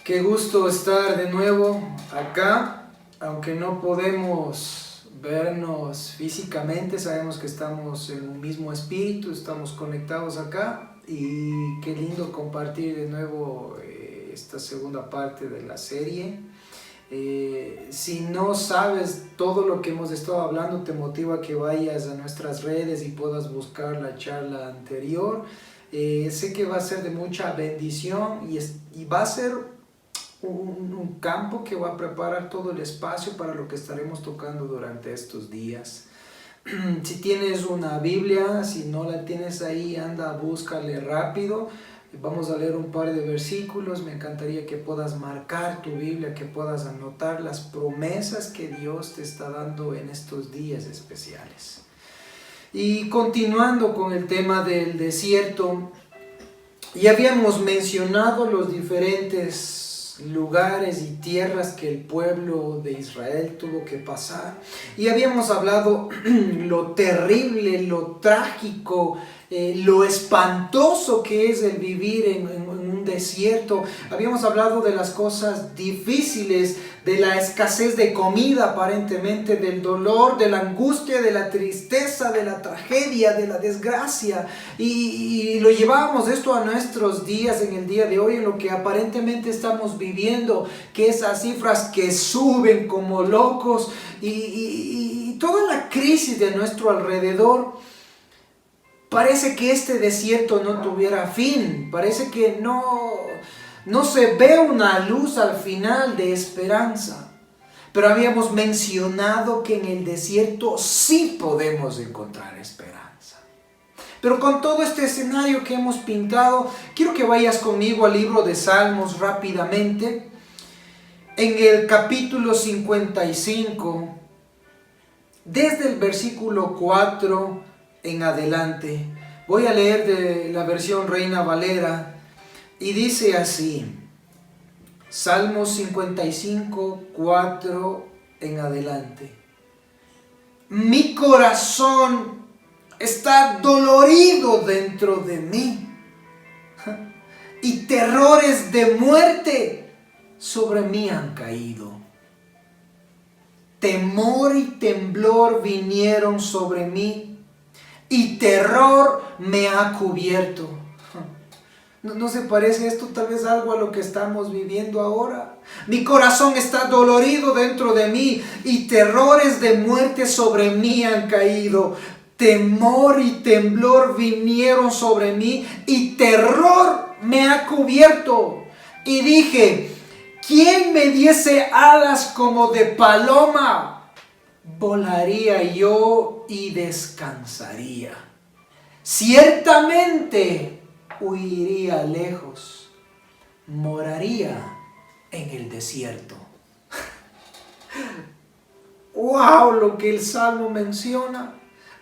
Qué gusto estar de nuevo acá, aunque no podemos vernos físicamente, sabemos que estamos en un mismo espíritu, estamos conectados acá y qué lindo compartir de nuevo esta segunda parte de la serie. Si no sabes todo lo que hemos estado hablando, te motivo a que vayas a nuestras redes y puedas buscar la charla anterior. Sé que va a ser de mucha bendición y va a ser un campo que va a preparar todo el espacio para lo que estaremos tocando durante estos días. Si tienes una Biblia, si no la tienes ahí, anda, búscale rápido. Vamos a leer un par de versículos. Me encantaría que puedas marcar tu Biblia, que puedas anotar las promesas que Dios te está dando en estos días especiales. Y continuando con el tema del desierto, ya habíamos mencionado los diferentes lugares y tierras que el pueblo de Israel tuvo que pasar, y habíamos hablado lo terrible, lo trágico, lo espantoso que es el vivir en un desierto. Habíamos hablado de las cosas difíciles, de la escasez de comida aparentemente, del dolor, de la angustia, de la tristeza, de la tragedia, de la desgracia, y lo llevábamos esto a nuestros días, en el día de hoy, en lo que aparentemente estamos viviendo, que esas cifras que suben como locos y toda la crisis de nuestro alrededor. Parece que este desierto no tuviera fin, parece que no se ve una luz al final de esperanza. Pero habíamos mencionado que en el desierto sí podemos encontrar esperanza. Pero con todo este escenario que hemos pintado, quiero que vayas conmigo al libro de Salmos rápidamente. En el capítulo 55, desde el versículo 4 en adelante, voy a leer de la versión Reina Valera y dice así: Salmos 55, 4 en adelante. Mi corazón está dolorido dentro de mí, y terrores de muerte sobre mí han caído. Temor y temblor vinieron sobre mí, y terror me ha cubierto. ¿No se parece esto tal vez algo a lo que estamos viviendo ahora? Mi corazón está dolorido dentro de mí, y terrores de muerte sobre mí han caído. Temor y temblor vinieron sobre mí, y terror me ha cubierto. Y dije: ¿quién me diese alas como de paloma? Volaría yo y descansaría. Ciertamente huiría lejos, moraría en el desierto. ¡Wow! Lo que el Salmo menciona.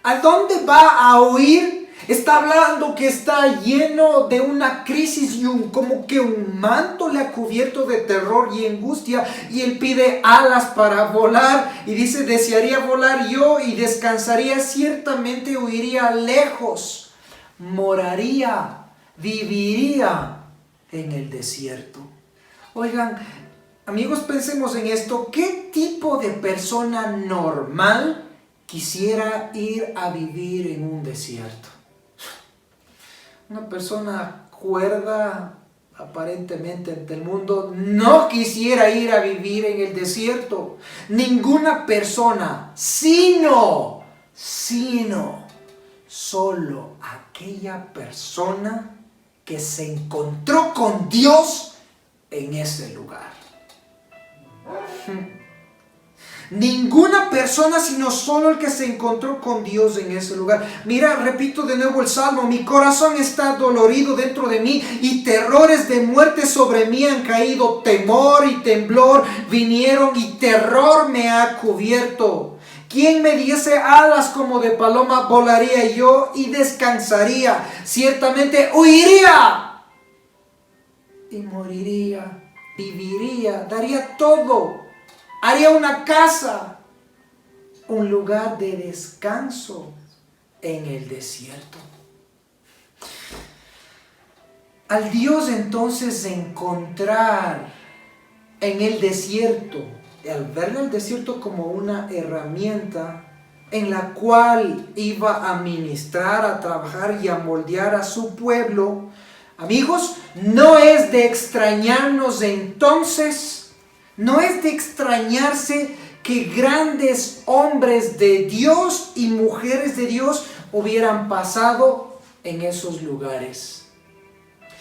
¿A dónde va a huir? Está hablando que está lleno de una crisis y como que un manto le ha cubierto de terror y angustia, y él pide alas para volar y dice: desearía volar yo y descansaría, ciertamente huiría lejos, moraría, viviría en el desierto. Oigan, amigos, pensemos en esto. ¿Qué tipo de persona normal quisiera ir a vivir en un desierto? Una persona cuerda aparentemente ante el mundo no quisiera ir a vivir en el desierto. Ninguna persona, sino solo aquella persona que se encontró con Dios en ese lugar. Ninguna persona, sino solo el que se encontró con Dios en ese lugar. Mira, repito de nuevo el Salmo: mi corazón está dolorido dentro de mí, y terrores de muerte sobre mí han caído. Temor y temblor vinieron, y terror me ha cubierto. ¿Quién me diese alas como de paloma? Volaría yo y descansaría. Ciertamente huiría y moriría, viviría, daría todo. Haría una casa, un lugar de descanso en el desierto. Al Dios entonces encontrar en el desierto, al ver el desierto como una herramienta en la cual iba a ministrar, a trabajar y a moldear a su pueblo, amigos, no es de extrañarnos entonces, no es de extrañarse que grandes hombres de Dios y mujeres de Dios hubieran pasado en esos lugares.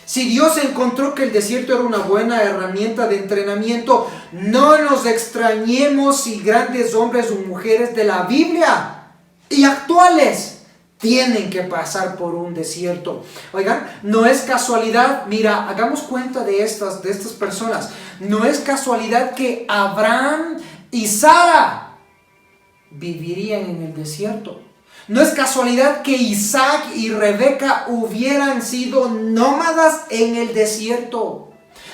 Si Dios encontró que el desierto era una buena herramienta de entrenamiento, no nos extrañemos si grandes hombres o mujeres de la Biblia y actuales tienen que pasar por un desierto. Oigan, no es casualidad, mira, hagamos cuenta de estas personas. No es casualidad que Abraham y Sara vivirían en el desierto. No es casualidad que Isaac y Rebeca hubieran sido nómadas en el desierto.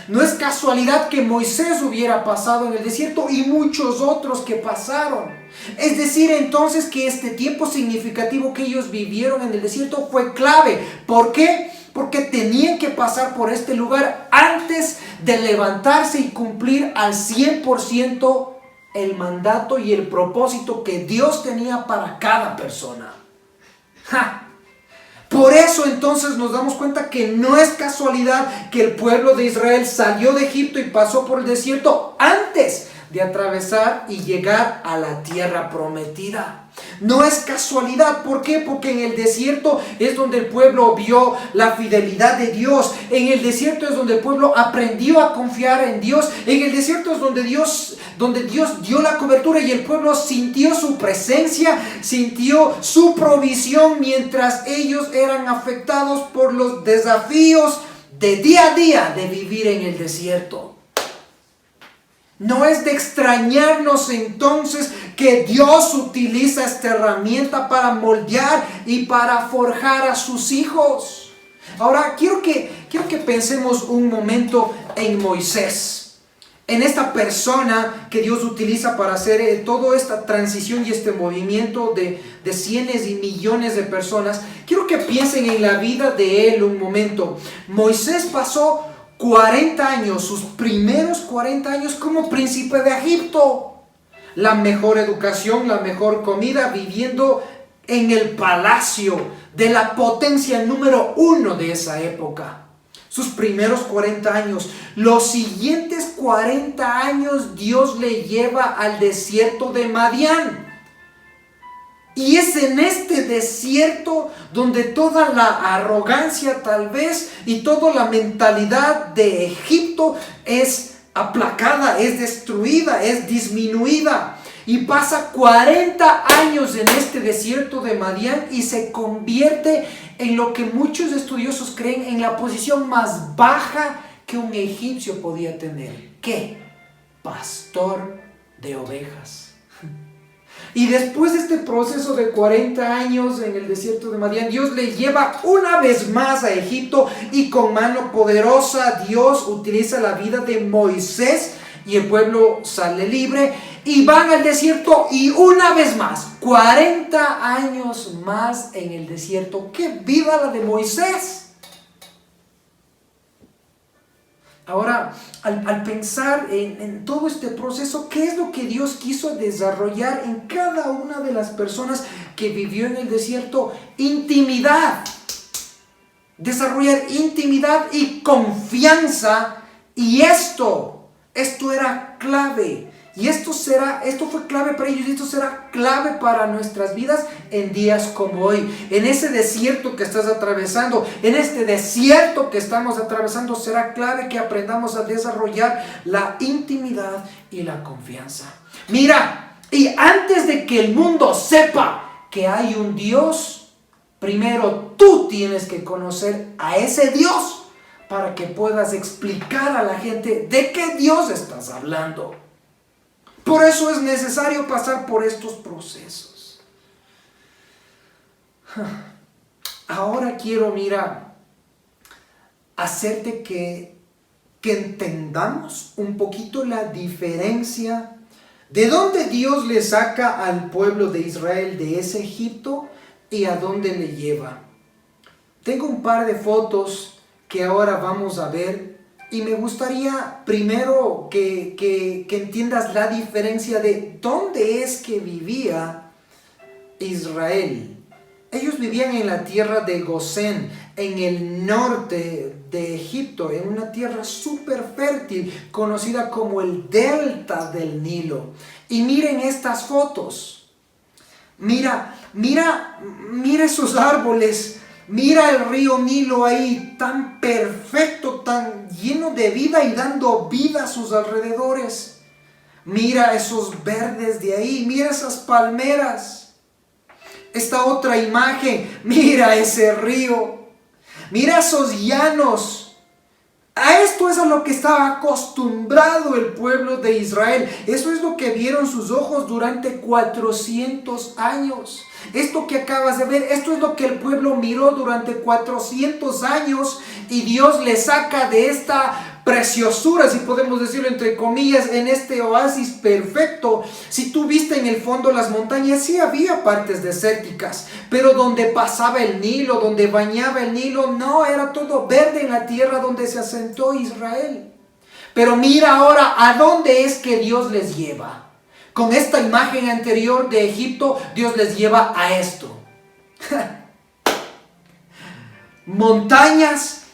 No es casualidad que Moisés hubiera pasado en el desierto y muchos otros que pasaron. Es decir, entonces, que este tiempo significativo que ellos vivieron en el desierto fue clave. ¿Por qué? Porque tenían que pasar por este lugar antes de levantarse y cumplir al 100% el mandato y el propósito que Dios tenía para cada persona. Por eso entonces nos damos cuenta que no es casualidad que el pueblo de Israel salió de Egipto y pasó por el desierto antes de atravesar y llegar a la tierra prometida. No es casualidad. ¿Por qué? Porque en el desierto es donde el pueblo vio la fidelidad de Dios. En el desierto es donde el pueblo aprendió a confiar en Dios. En el desierto es donde Dios dio la cobertura y el pueblo sintió su presencia, sintió su provisión mientras ellos eran afectados por los desafíos de día a día de vivir en el desierto. No es de extrañarnos entonces que Dios utiliza esta herramienta para moldear y para forjar a sus hijos. Ahora quiero que pensemos un momento en Moisés, en esta persona que Dios utiliza para hacer toda esta transición y este movimiento de cientos y millones de personas. Quiero que piensen en la vida de él un momento. Moisés pasó 40 años, sus primeros 40 años como príncipe de Egipto. La mejor educación, la mejor comida, viviendo en el palacio de la potencia número 1 de esa época. Sus primeros 40 años. Los siguientes 40 años Dios le lleva al desierto de Madián. Y es en este desierto donde toda la arrogancia tal vez y toda la mentalidad de Egipto es aplacada, es destruida, es disminuida. Y pasa 40 años en este desierto de Madián y se convierte en lo que muchos estudiosos creen en la posición más baja que un egipcio podía tener. ¿Qué? Pastor de ovejas. Y después de este proceso de 40 años en el desierto de Madián, Dios le lleva una vez más a Egipto y con mano poderosa Dios utiliza la vida de Moisés y el pueblo sale libre y van al desierto y una vez más, 40 años más en el desierto. ¡Qué vida la de Moisés! Ahora, al pensar en todo este proceso, ¿qué es lo que Dios quiso desarrollar en cada una de las personas que vivió en el desierto? Intimidad. Desarrollar intimidad y confianza. Y esto era clave. Y esto fue clave para ellos y esto será clave para nuestras vidas en días como hoy. En ese desierto que estás atravesando, en este desierto que estamos atravesando, será clave que aprendamos a desarrollar la intimidad y la confianza. Mira, y antes de que el mundo sepa que hay un Dios, primero tú tienes que conocer a ese Dios para que puedas explicar a la gente de qué Dios estás hablando. Por eso es necesario pasar por estos procesos. Ahora quiero, hacerte que entendamos un poquito la diferencia de dónde Dios le saca al pueblo de Israel de ese Egipto y a dónde le lleva. Tengo un par de fotos que ahora vamos a ver Y me gustaría primero que entiendas la diferencia de dónde es que vivía Israel. Ellos vivían en la tierra de Gosén, en el norte de Egipto, en una tierra súper fértil, conocida como el delta del Nilo. Y miren estas fotos. Mira esos árboles. Mira el río Nilo ahí, tan perfecto, tan lleno de vida y dando vida a sus alrededores. Mira esos verdes de ahí, mira esas palmeras. Esta otra imagen, mira ese río, mira esos llanos. A esto es a lo que estaba acostumbrado el pueblo de Israel. Eso es lo que vieron sus ojos durante 400 años. Esto que acabas de ver, esto es lo que el pueblo miró durante 400 años y Dios le saca de esta preciosura, si podemos decirlo entre comillas, en este oasis perfecto. Si tú viste en el fondo las montañas, sí había partes desérticas, pero donde pasaba el Nilo, donde bañaba el Nilo, no, era todo verde en la tierra donde se asentó Israel. Pero mira ahora a dónde es que Dios les lleva. Con esta imagen anterior de Egipto, Dios les lleva a esto. Montañas,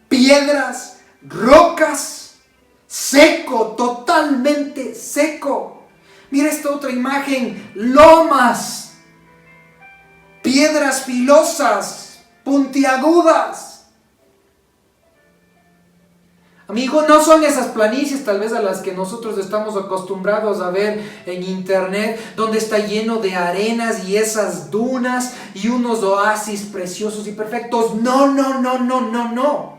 piedras, rocas, seco, totalmente seco. Mira esta otra imagen, lomas, piedras filosas, puntiagudas. Amigo, no son esas planicies tal vez a las que nosotros estamos acostumbrados a ver en internet, donde está lleno de arenas y esas dunas y unos oasis preciosos y perfectos. No.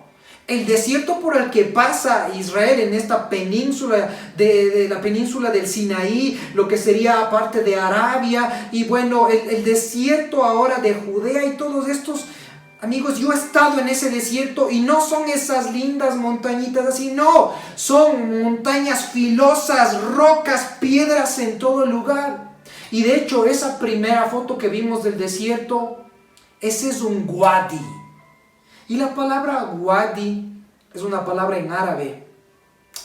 El desierto por el que pasa Israel en esta península, de la península del Sinaí, lo que sería parte de Arabia, y bueno, el desierto ahora de Judea y todos estos. Amigos, yo he estado en ese desierto y no son esas lindas montañitas así, no, son montañas filosas, rocas, piedras en todo lugar. Y de hecho, esa primera foto que vimos del desierto, ese es un wadi. Y la palabra wadi es una palabra en árabe.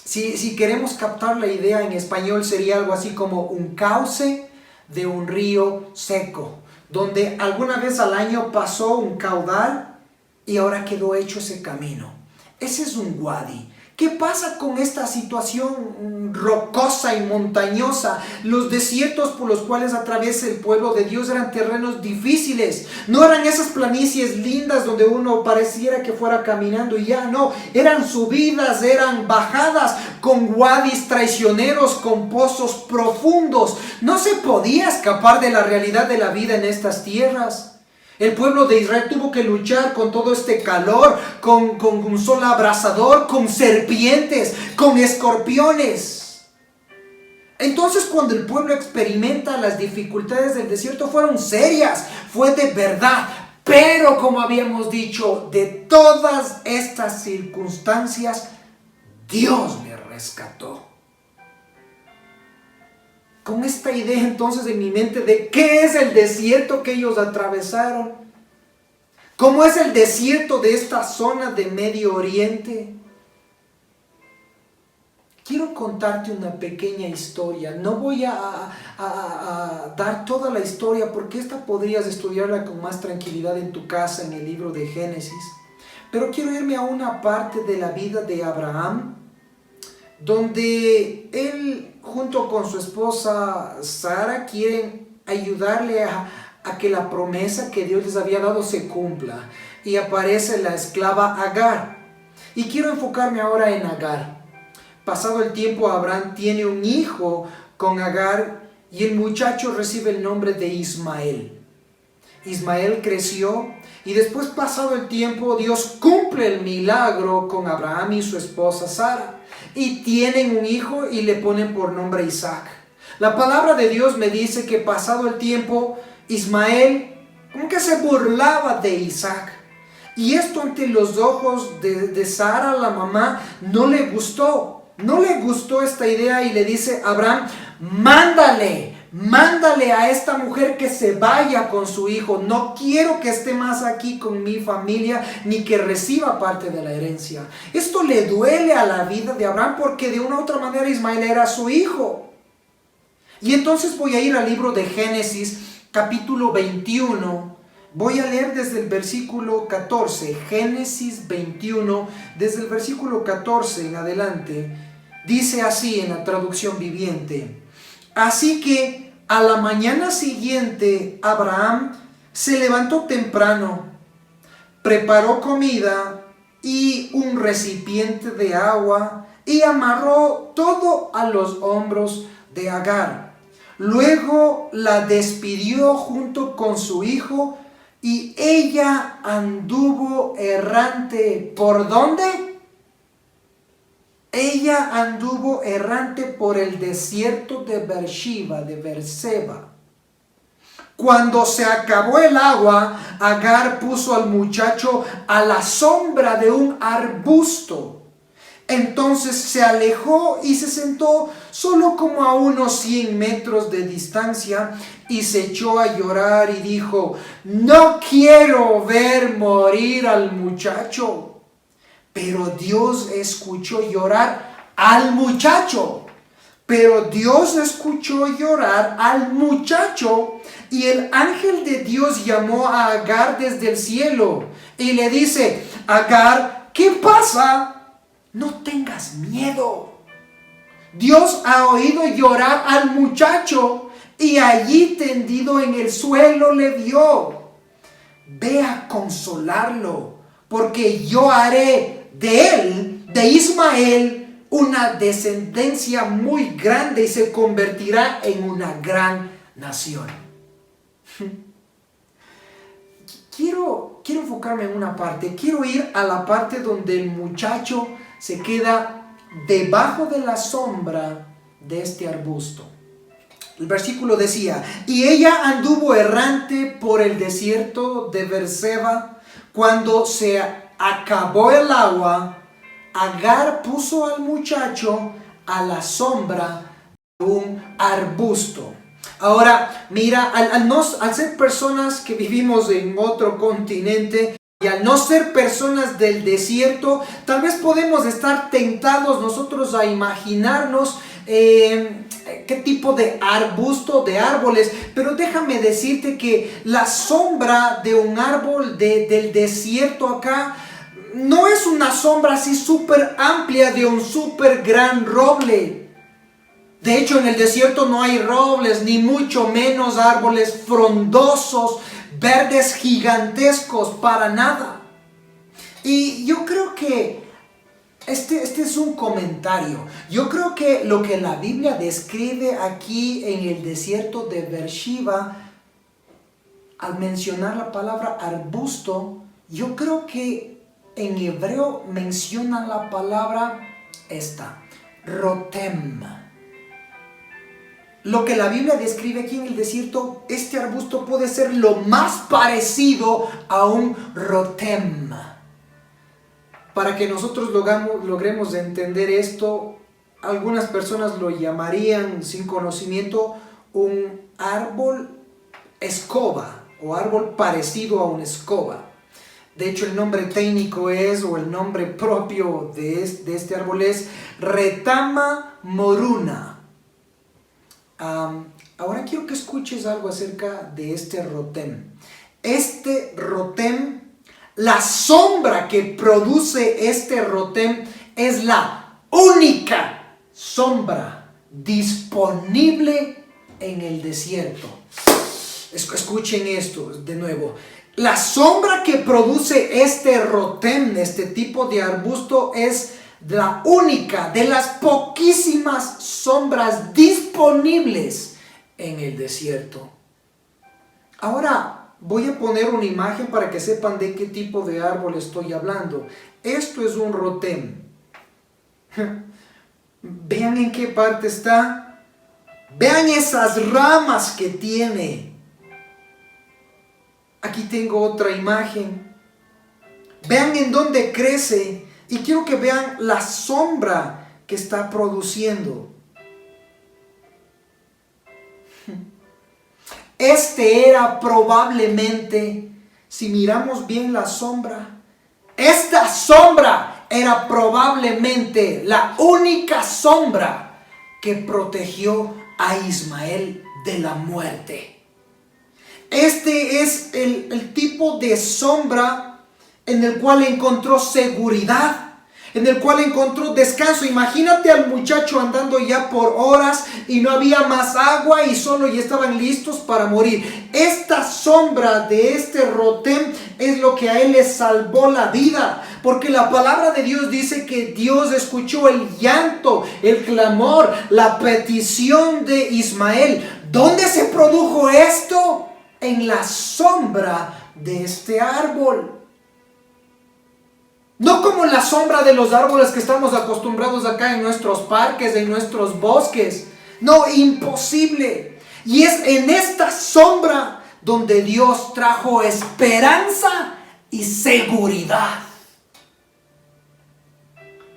Si queremos captar la idea en español, sería algo así como un cauce de un río seco, donde alguna vez al año pasó un caudal y ahora quedó hecho ese camino. Ese es un wadi. ¿Qué pasa con esta situación rocosa y montañosa? Los desiertos por los cuales atraviesa el pueblo de Dios eran terrenos difíciles. No eran esas planicies lindas donde uno pareciera que fuera caminando y ya, no. Eran subidas, eran bajadas, con wadis traicioneros, con pozos profundos. No se podía escapar de la realidad de la vida en estas tierras. El pueblo de Israel tuvo que luchar con todo este calor, con un sol abrasador, con serpientes, con escorpiones. Entonces, cuando el pueblo experimenta las dificultades del desierto, fueron serias, fue de verdad. Pero, como habíamos dicho, de todas estas circunstancias, Dios le rescató. Con esta idea entonces en mi mente de qué es el desierto que ellos atravesaron, cómo es el desierto de esta zona de Medio Oriente, quiero contarte una pequeña historia. No voy a dar toda la historia porque esta podrías estudiarla con más tranquilidad en tu casa en el libro de Génesis, pero quiero irme a una parte de la vida de Abraham donde él junto con su esposa Sara quieren ayudarle a que la promesa que Dios les había dado se cumpla, y aparece la esclava Agar. Y quiero enfocarme ahora en Agar. Pasado el tiempo, Abraham tiene un hijo con Agar y el muchacho recibe el nombre de Ismael. Ismael creció y después, pasado el tiempo, Dios cumple el milagro con Abraham y su esposa Sara. Y tienen un hijo y le ponen por nombre Isaac. La palabra de Dios me dice que pasado el tiempo, Ismael como que se burlaba de Isaac. Y esto ante los ojos de Sara, la mamá, no le gustó. No le gustó esta idea y le dice a Abraham: mándale, mándale a esta mujer que se vaya con su hijo. No quiero que esté más aquí con mi familia, ni que reciba parte de la herencia. Esto le duele a la vida de Abraham, porque de una u otra manera Ismael era su hijo. Y entonces voy a ir al libro de Génesis, capítulo 21. Voy a leer desde el versículo 14. Génesis 21, desde el versículo 14 en adelante. Dice así en la traducción viviente: así que a la mañana siguiente Abraham se levantó temprano, preparó comida y un recipiente de agua y amarró todo a los hombros de Agar. Luego la despidió junto con su hijo y ella anduvo errante. ¿Por dónde? Ella anduvo errante por el desierto de Beerseba. Cuando se acabó el agua, Agar puso al muchacho a la sombra de un arbusto. Entonces se alejó y se sentó solo como a unos 100 metros de distancia y se echó a llorar y dijo: no quiero ver morir al muchacho. Pero Dios escuchó llorar al muchacho. Y el ángel de Dios llamó a Agar desde el cielo y le dice: Agar, ¿qué pasa? No tengas miedo. Dios ha oído llorar al muchacho y allí tendido en el suelo le vio. Ve a consolarlo, porque yo haré de él, de Ismael, una descendencia muy grande y se convertirá en una gran nación. Quiero enfocarme en una parte. Quiero ir a la parte donde el muchacho se queda debajo de la sombra de este arbusto. El versículo decía: y ella anduvo errante por el desierto de Beerseba. Cuando se acabó el agua, Agar puso al muchacho a la sombra de un arbusto. Ahora, mira, al ser personas que vivimos en otro continente y al no ser personas del desierto, tal vez podemos estar tentados nosotros a imaginarnos qué tipo de arbusto, de árboles. Pero déjame decirte que la sombra de un árbol del desierto acá no es una sombra así súper amplia de un súper gran roble. De hecho, en el desierto no hay robles, ni mucho menos árboles frondosos, verdes gigantescos, para nada. Y yo creo que este es un comentario. Yo creo que lo que la Biblia describe aquí en el desierto de Beersheba, al mencionar la palabra arbusto, yo creo que en hebreo menciona la palabra rotem. Lo que la Biblia describe aquí en el desierto, este arbusto puede ser lo más parecido a un rotem. Para que nosotros logremos entender esto, algunas personas lo llamarían, sin conocimiento, un árbol escoba o árbol parecido a una escoba. De hecho, el nombre técnico o el nombre propio de este árbol es Retama moruna. Ahora quiero que escuches algo acerca de este rotem. Este rotem, la sombra que produce este rotem es la única sombra disponible en el desierto. Escuchen esto de nuevo. La sombra que produce este rotem, este tipo de arbusto, es la única de las poquísimas sombras disponibles en el desierto. Ahora voy a poner una imagen para que sepan de qué tipo de árbol estoy hablando. Esto es un rotem. Vean en qué parte está. Vean esas ramas que tiene. Aquí tengo otra imagen. Vean en dónde crece. Y quiero que vean la sombra que está produciendo. Este era probablemente, si miramos bien la sombra, esta sombra era probablemente la única sombra que protegió a Ismael de la muerte. Este es el tipo de sombra en el cual encontró seguridad, en el cual encontró descanso. Imagínate al muchacho andando ya por horas y no había más agua y solo ya estaban listos para morir. Esta sombra de este Rotem es lo que a él le salvó la vida, porque la palabra de Dios dice que Dios escuchó el llanto, el clamor, la petición de Ismael. ¿Dónde se produjo esto? En la sombra de este árbol. No como la sombra de los árboles que estamos acostumbrados acá en nuestros parques, en nuestros bosques. No, imposible. Y es en esta sombra donde Dios trajo esperanza y seguridad.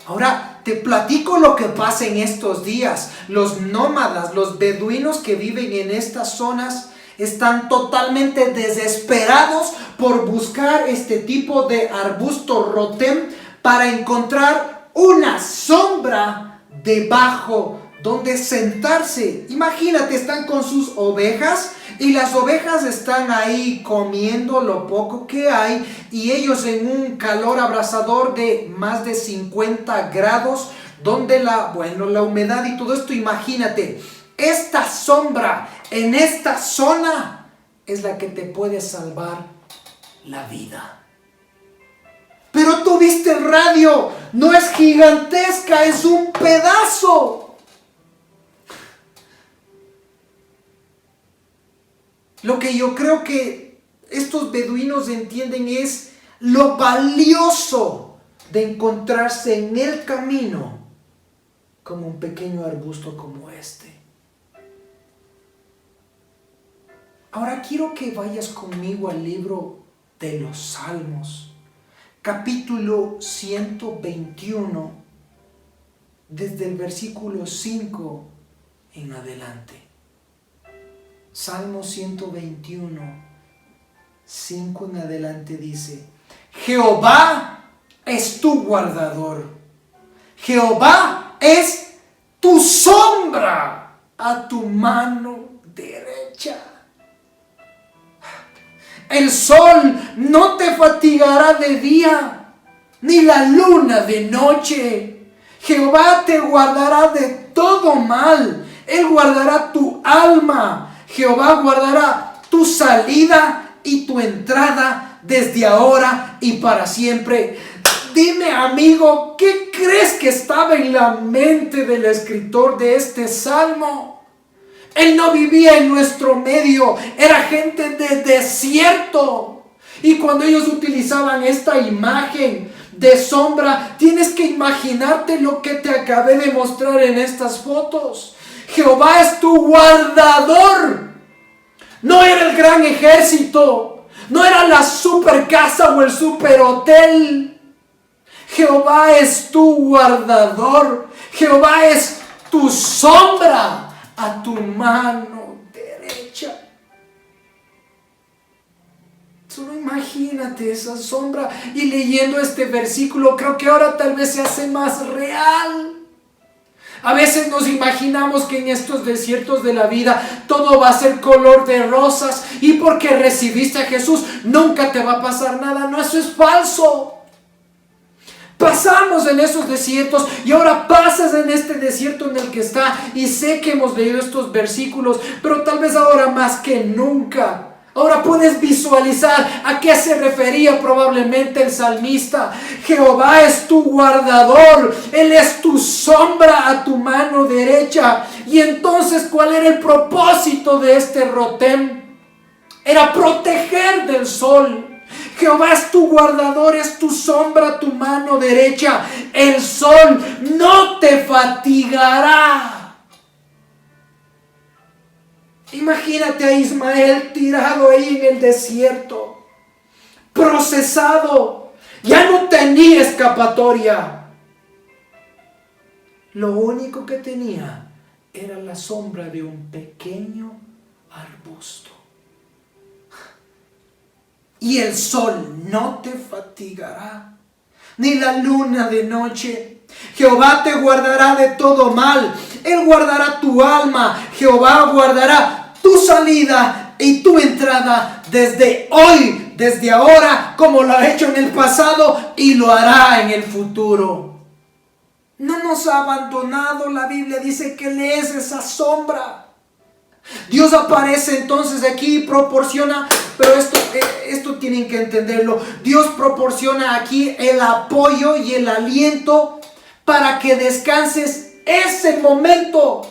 Ahora te platico lo que pasa en estos días. Los nómadas, los beduinos que viven en estas zonas, están totalmente desesperados por buscar este tipo de arbusto Rotem para encontrar una sombra debajo donde sentarse. Imagínate, están con sus ovejas y las ovejas están ahí comiendo lo poco que hay y ellos en un calor abrasador de más de 50 grados donde la humedad y todo esto. Imagínate, esta sombra en esta zona es la que te puede salvar la vida. Pero tú viste el radio, no es gigantesca, es un pedazo. Lo que yo creo que estos beduinos entienden es lo valioso de encontrarse en el camino como un pequeño arbusto como este. Ahora quiero que vayas conmigo al libro de los Salmos, capítulo 121, desde el versículo 5 en adelante. Salmo 121, 5 en adelante dice: Jehová es tu guardador, Jehová es tu sombra a tu mano derecha. El sol no te fatigará de día, ni la luna de noche. Jehová te guardará de todo mal. Él guardará tu alma. Jehová guardará tu salida y tu entrada desde ahora y para siempre. Dime, amigo, ¿qué crees que estaba en la mente del escritor de este salmo? Él no vivía en nuestro medio, era gente de desierto. Y cuando ellos utilizaban esta imagen de sombra, tienes que imaginarte lo que te acabé de mostrar en estas fotos. Jehová es tu guardador. No era el gran ejército, no era la super casa o el super hotel. Jehová es tu guardador, Jehová es tu sombra a tu mano derecha. Solo imagínate esa sombra. Y leyendo este versículo, creo que ahora tal vez se hace más real. A veces nos imaginamos que en estos desiertos de la vida todo va a ser color de rosas y porque recibiste a Jesús nunca te va a pasar nada. No, eso es falso. Pasamos en esos desiertos y ahora pasas en este desierto en el que está, y sé que hemos leído estos versículos, pero tal vez ahora más que nunca. Ahora puedes visualizar a qué se refería probablemente el salmista. Jehová es tu guardador, Él es tu sombra a tu mano derecha. Y entonces, ¿cuál era el propósito de este Rotem? Era proteger del sol. Jehová es tu guardador, es tu sombra a tu mano derecha. El sol no te fatigará. Imagínate a Ismael tirado ahí en el desierto, procesado, ya no tenía escapatoria. Lo único que tenía era la sombra de un pequeño arbusto. y el sol no te fatigará, ni la luna de noche. Jehová te guardará de todo mal. Él guardará tu alma. Jehová guardará tu salida y tu entrada desde hoy, desde ahora, como lo ha hecho en el pasado y lo hará en el futuro. No nos ha abandonado. La Biblia dice que Él es esa sombra. Dios aparece entonces aquí y proporciona, pero esto tienen que entenderlo. Dios proporciona aquí el apoyo y el aliento para que descanses ese momento.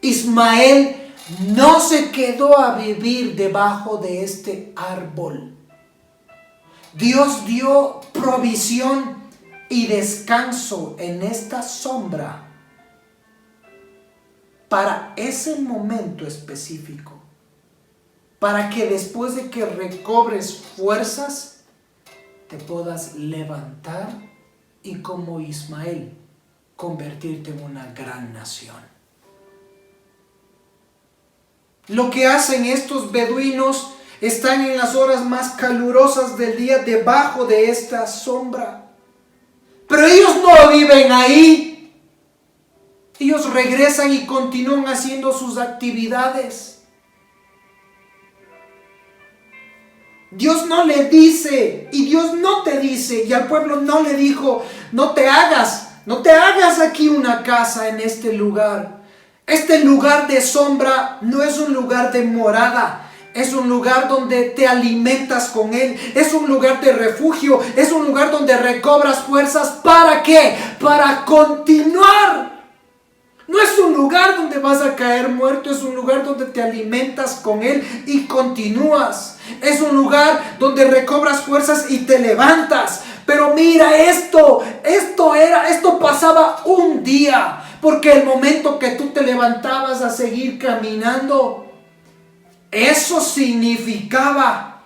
Ismael no se quedó a vivir debajo de este árbol. Dios dio provisión y descanso en esta sombra para ese momento específico, para que después de que recobres fuerzas, te puedas levantar y como Ismael, convertirte en una gran nación. Lo que hacen estos beduinos, están en las horas más calurosas del día debajo de esta sombra, pero ellos no viven ahí. Ellos regresan y continúan haciendo sus actividades. Dios no le dice, y Dios no te dice, y al pueblo no le dijo, no te hagas aquí una casa en este lugar. Este lugar de sombra no es un lugar de morada, es un lugar donde te alimentas con Él, es un lugar de refugio, es un lugar donde recobras fuerzas. ¿Para qué? Para continuar. No es un lugar donde vas a caer muerto, es un lugar donde te alimentas con Él y continúas. Es un lugar donde recobras fuerzas y te levantas. Pero mira esto pasaba un día, porque el momento que tú te levantabas a seguir caminando, eso significaba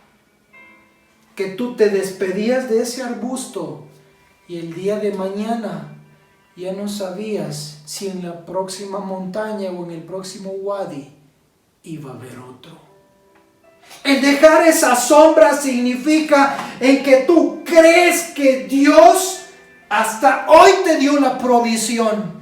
que tú te despedías de ese arbusto y el día de mañana ya no sabías si en la próxima montaña o en el próximo wadi iba a haber otro. El dejar esa sombra significa en que tú crees que Dios hasta hoy te dio la provisión.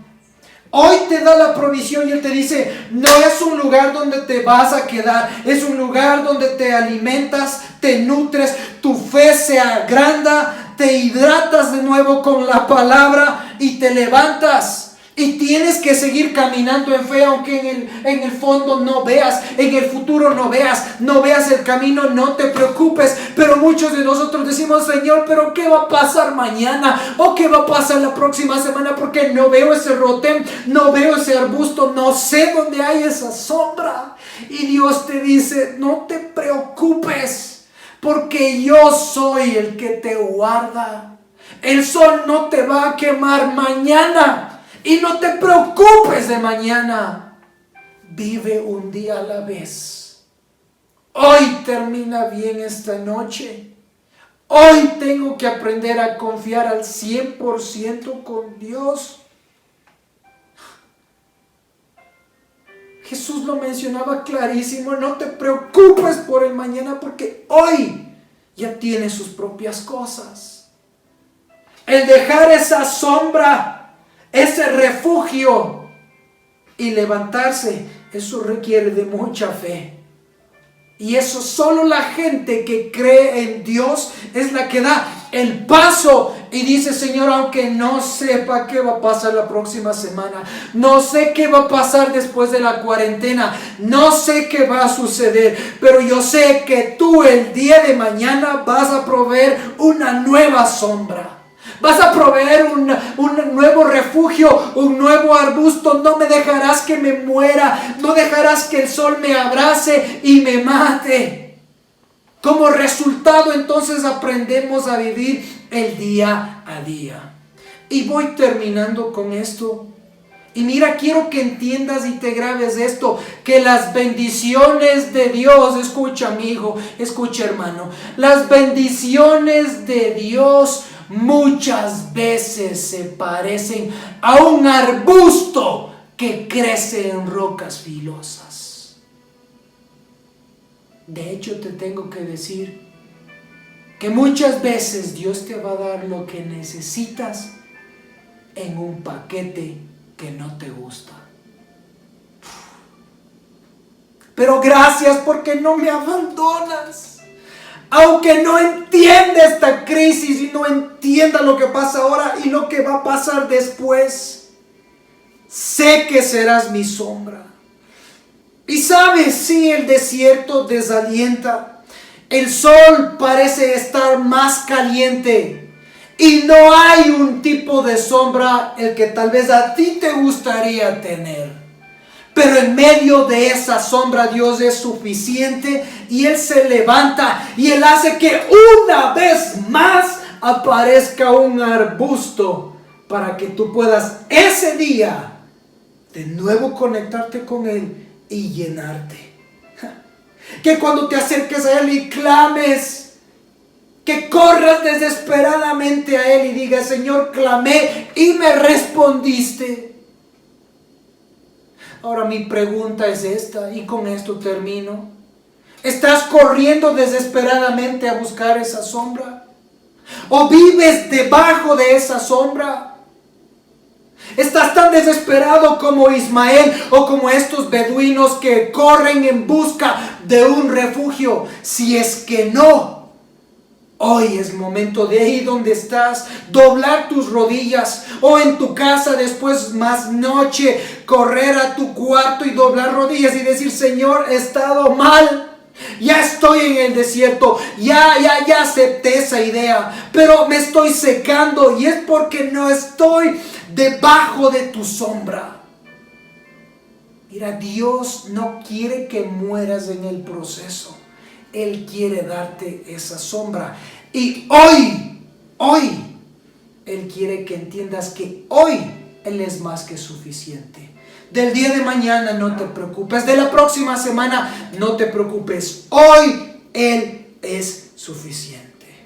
Hoy te da la provisión y Él te dice, no es un lugar donde te vas a quedar, es un lugar donde te alimentas, te nutres, tu fe se agranda, te hidratas de nuevo con la palabra y te levantas. Y tienes que seguir caminando en fe, aunque en el fondo no veas, en el futuro no veas el camino, no te preocupes. Pero muchos de nosotros decimos, Señor, pero ¿qué va a pasar mañana? ¿O qué va a pasar la próxima semana? Porque no veo ese rotem, no veo ese arbusto, no sé dónde hay esa sombra. Y Dios te dice, no te preocupes, porque yo soy el que te guarda. El sol no te va a quemar mañana. Y no te preocupes de mañana. Vive un día a la vez. Hoy termina bien esta noche. Hoy tengo que aprender a confiar al 100% con Dios. Jesús lo mencionaba clarísimo. No te preocupes por el mañana, porque hoy ya tiene sus propias cosas. El dejar esa sombra, ese refugio y levantarse, eso requiere de mucha fe. Y eso solo la gente que cree en Dios es la que da el paso y dice, Señor, aunque no sepa qué va a pasar la próxima semana, no sé qué va a pasar después de la cuarentena, no sé qué va a suceder, pero yo sé que tú el día de mañana vas a proveer una nueva sombra. Vas a proveer un nuevo refugio, un nuevo arbusto. No me dejarás que me muera. No dejarás que el sol me abrace y me mate. Como resultado, entonces aprendemos a vivir el día a día. Y voy terminando con esto. Y mira, quiero que entiendas y te grabes esto, que las bendiciones de Dios, escucha amigo, escucha hermano, las bendiciones de Dios muchas veces se parecen a un arbusto que crece en rocas filosas. De hecho, te tengo que decir que muchas veces Dios te va a dar lo que necesitas en un paquete que no te gusta. Pero gracias porque no me abandonas. Aunque no entienda esta crisis y no entienda lo que pasa ahora y lo que va a pasar después, sé que serás mi sombra. Y sabes, sí, el desierto desalienta. El sol parece estar más caliente. Y no hay un tipo de sombra el que tal vez a ti te gustaría tener. Pero en medio de esa sombra Dios es suficiente y Él se levanta y Él hace que una vez más aparezca un arbusto para que tú puedas ese día de nuevo conectarte con Él y llenarte. Que cuando te acerques a Él y clames, que corras desesperadamente a Él y digas: Señor, clamé y me respondiste. Ahora mi pregunta es esta, y con esto termino. ¿Estás corriendo desesperadamente a buscar esa sombra? ¿O vives debajo de esa sombra? ¿Estás tan desesperado como Ismael o como estos beduinos que corren en busca de un refugio? Si es que no, hoy es momento de ahí donde estás, doblar tus rodillas, o en tu casa después más noche, correr a tu cuarto y doblar rodillas y decir: Señor, he estado mal. Ya estoy en el desierto, ya acepté esa idea, pero me estoy secando y es porque no estoy debajo de tu sombra. Mira, Dios no quiere que mueras en el proceso. Él quiere darte esa sombra. Y hoy, Él quiere que entiendas que hoy Él es más que suficiente. Del día de mañana no te preocupes. De la próxima semana no te preocupes. Hoy Él es suficiente.